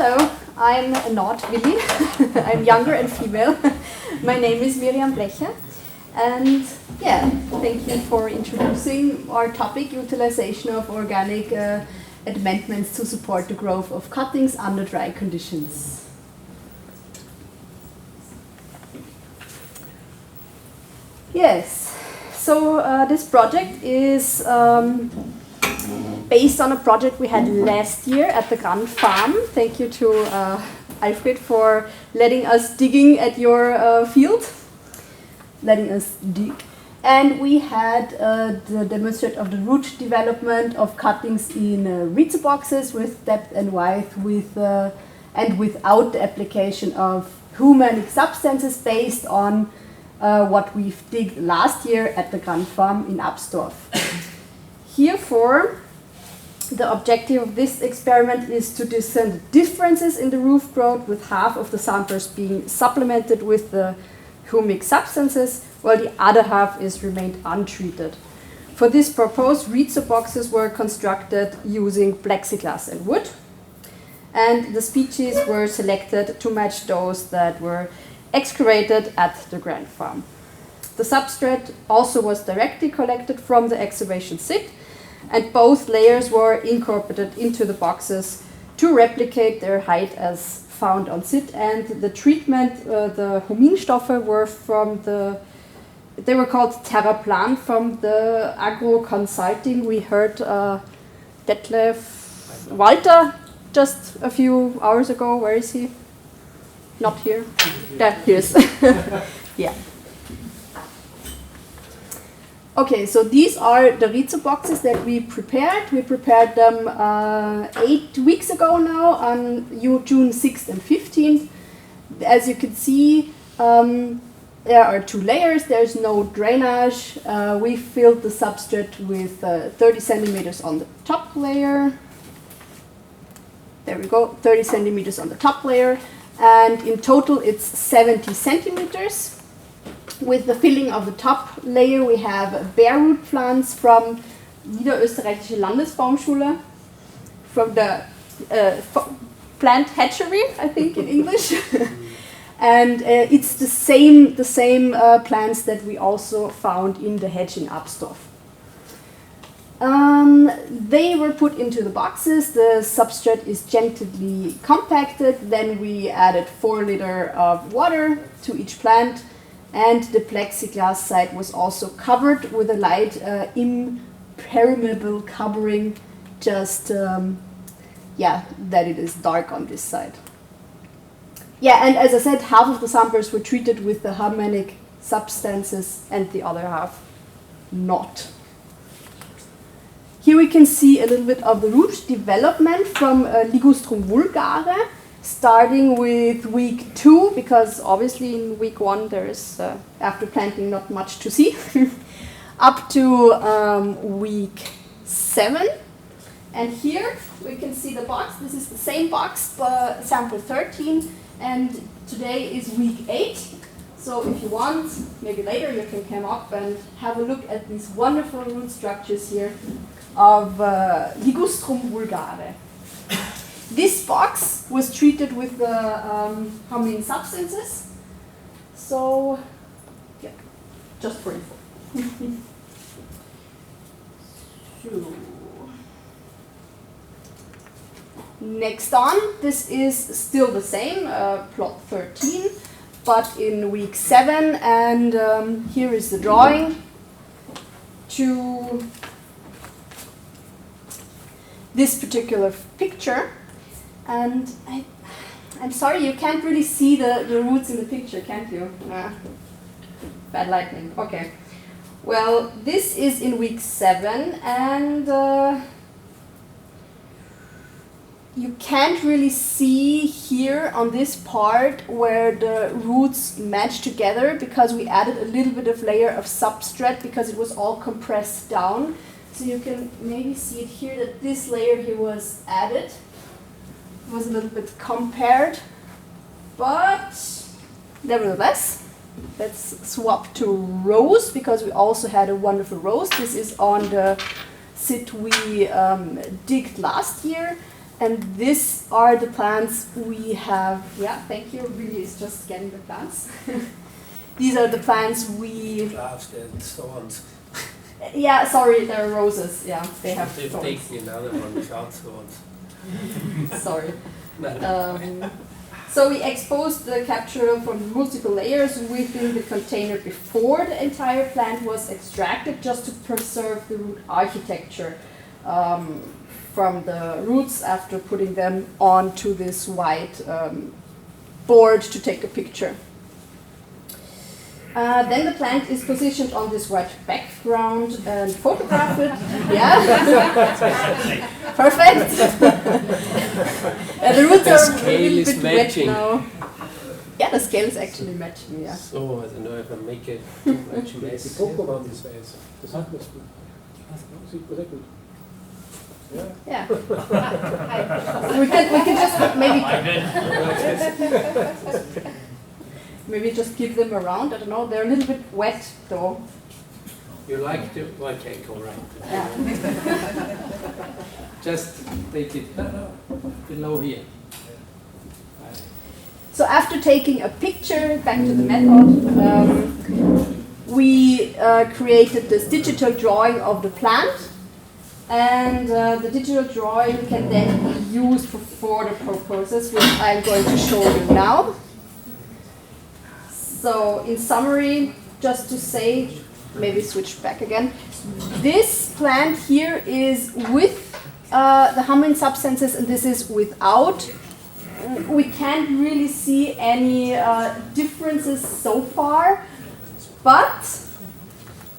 Hello, I'm not Willi. I'm younger and female. My name is Blecha. And yeah, thank you for introducing our topic, utilization of organic amendments to support the growth of cuttings under dry conditions. Yes, so this project is based on a project we had last year at the Grand Farm. Thank you to Alfred for letting us digging at your field, letting us dig. And we had the demonstration of the root development of cuttings in rhizo boxes with depth and width and without the application of humanic substances based on what we've digged last year at the Grand Farm in Absdorf. Herefore, the objective of this experiment is to discern differences in the roof growth, with half of the samples being supplemented with the humic substances, while the other half is remained untreated. For this purpose, rhizo boxes were constructed using plexiglass and wood, and the species were selected to match those that were excavated at the Grand Farm. The substrate also was directly collected from the excavation site, and both layers were incorporated into the boxes to replicate their height as found on site. And the treatment, the Huminstoffe were they were called Terraplan from the agro consulting. We heard Detlef Walter just a few hours ago. Where is he? Not here? There he is. Yeah. Okay, so these are the rhizo boxes that we prepared. We prepared them 8 weeks ago now, on June 6th and 15th. As you can see, there are 2 layers. There's no drainage. We filled the substrate with 30 centimeters on the top layer. There we go, 30 centimeters on the top layer. And in total, it's 70 centimeters. With the filling of the top layer, we have bare root plants from Niederösterreichische Landesbaumschule, from the plant hatchery, I think in English. And it's the same plants that we also found in the hedge in Absdorf. They were put into the boxes. The substrate is gently compacted. Then we added 4 liters of water to each plant. And the plexiglass side was also covered with a light impermeable covering, just that it is dark on this side. Yeah, and as I said, half of the samples were treated with the humanic substances and the other half not. Here we can see a little bit of the root development from Ligustrum vulgare, starting with week 2, because obviously in week 1 there is, after planting, not much to see, up to week 7. And here we can see the box. This is the same box, but sample 13, and today is week 8. So if you want, maybe later you can come up and have a look at these wonderful root structures here of Ligustrum vulgare. This box was treated with the humin substances. So, yeah, just for info. Next on, this is still the same, plot 13, but in week 7, and here is the drawing to this particular picture. And I'm sorry, you can't really see the roots in the picture, can't you? Bad lighting. Okay. Well, this is in week 7, and you can't really see here on this part where the roots match together, because we added a little bit of layer of substrate because it was all compressed down. So you can maybe see it here that this layer here was added. Was a little bit compared, but nevertheless, let's swap to rose, because we also had a wonderful rose. This is on the sit we digged last year, And these are the plants we have. Yeah, thank you. Really, it's just getting the plants. These are the plants we. Gloves and thorns. Yeah, sorry, they're roses. Yeah, they have They've thorns. taken another one without thorns. Sorry. So we exposed the capsule from multiple layers within the container before the entire plant was extracted, just to preserve the root architecture from the roots after putting them onto this white board to take a picture. Then the plant is positioned on this white background and photographed. Yeah, perfect. The roots The are a scale little is bit matching. wet now. Yeah, the scale is actually matching. Yeah. So, I don't know if I make it too much mess. Die Coco-Wand-Weise. Das hat das gut. Sieht sehr gut. Ja. Yeah. we can just maybe just give them around. I don't know. They're a little bit wet though. You like to? Okay, go right. Yeah. Just take it below here. So after taking a picture, back to the method, we created this digital drawing of the plant, and the digital drawing can then be used for further purposes, which I'm going to show you now. So in summary, just to say, maybe switch back again, this plant here is with the humming substances, and this is without. We can't really see any differences so far, but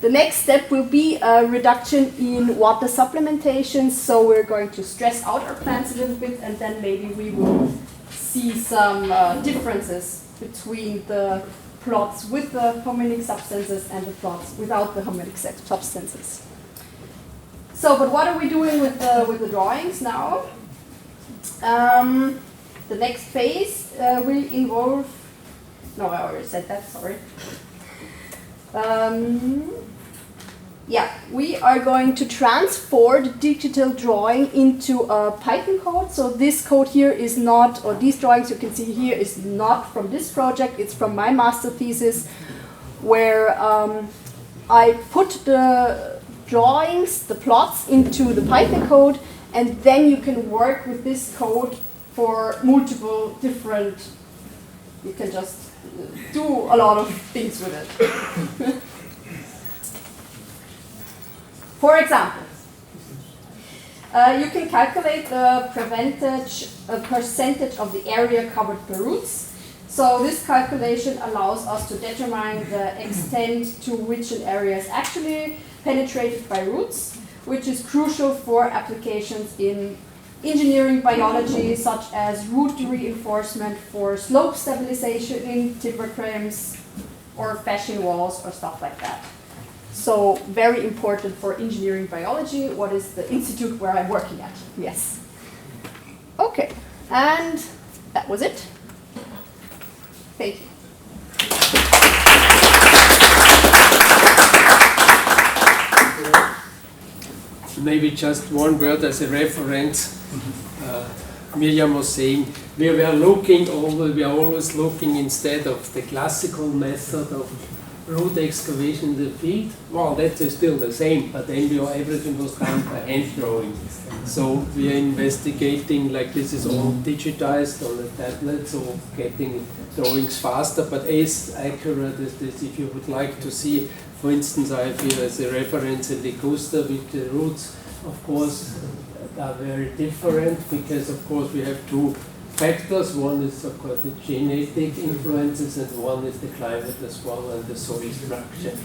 the next step will be a reduction in water supplementation. So we're going to stress out our plants a little bit, and then maybe we will see some differences between the plots with the hormonic substances and the plots without the hormonic substances. So, but what are we doing with the drawings now? The next phase will involve. No, I already said that. Sorry. Yeah, we are going to transfer the digital drawing into a Python code. So this code here is not, or these drawings you can see here is not from this project. It's from my master thesis, where I put the drawings, the plots, into the Python code, and then you can work with this code for multiple different. You can just do a lot of things with it. For example, you can calculate the percentage of the area covered by roots. So this calculation allows us to determine the extent to which an area is actually penetrated by roots, which is crucial for applications in engineering biology, such as root reinforcement for slope stabilization in timber frames or fascian walls or stuff like that. So very important for engineering biology. What is the institute where I'm working at? Yes. Okay, and that was it. Thank you. Maybe just one word as a reference. Miriam was saying we are always looking instead of the classical method of root excavation in the field. Well, that is still the same, but then everything was done by hand drawing. So we are investigating, like this is all digitized on a tablet, so getting drawings faster, but as accurate as this. If you would like to see, for instance, I have here as a reference a Liguster with the roots, of course, are very different, because of course we have two factors. One is of course the genetic influences, and one is the climate as well and the soil structure.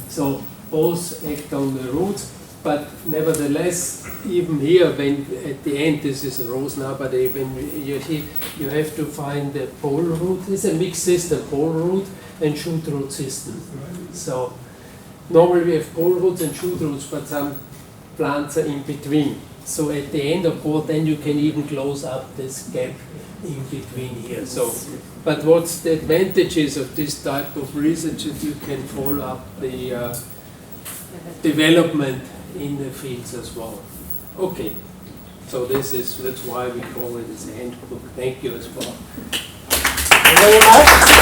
So both act on the roots, but nevertheless, even here, when at the end, this is a rose now, but when you have to find the pole root. It's a mixed system, pole root and shoot root system. So normally we have pole roots and shoot roots, but some plants are in between. So at the end, of course, then you can even close up this gap in between here. So, but what's the advantages of this type of research? Is you can follow up the development in the fields as well. Okay. So that's why we call it as a handbook. Thank you as well. Thank you very much.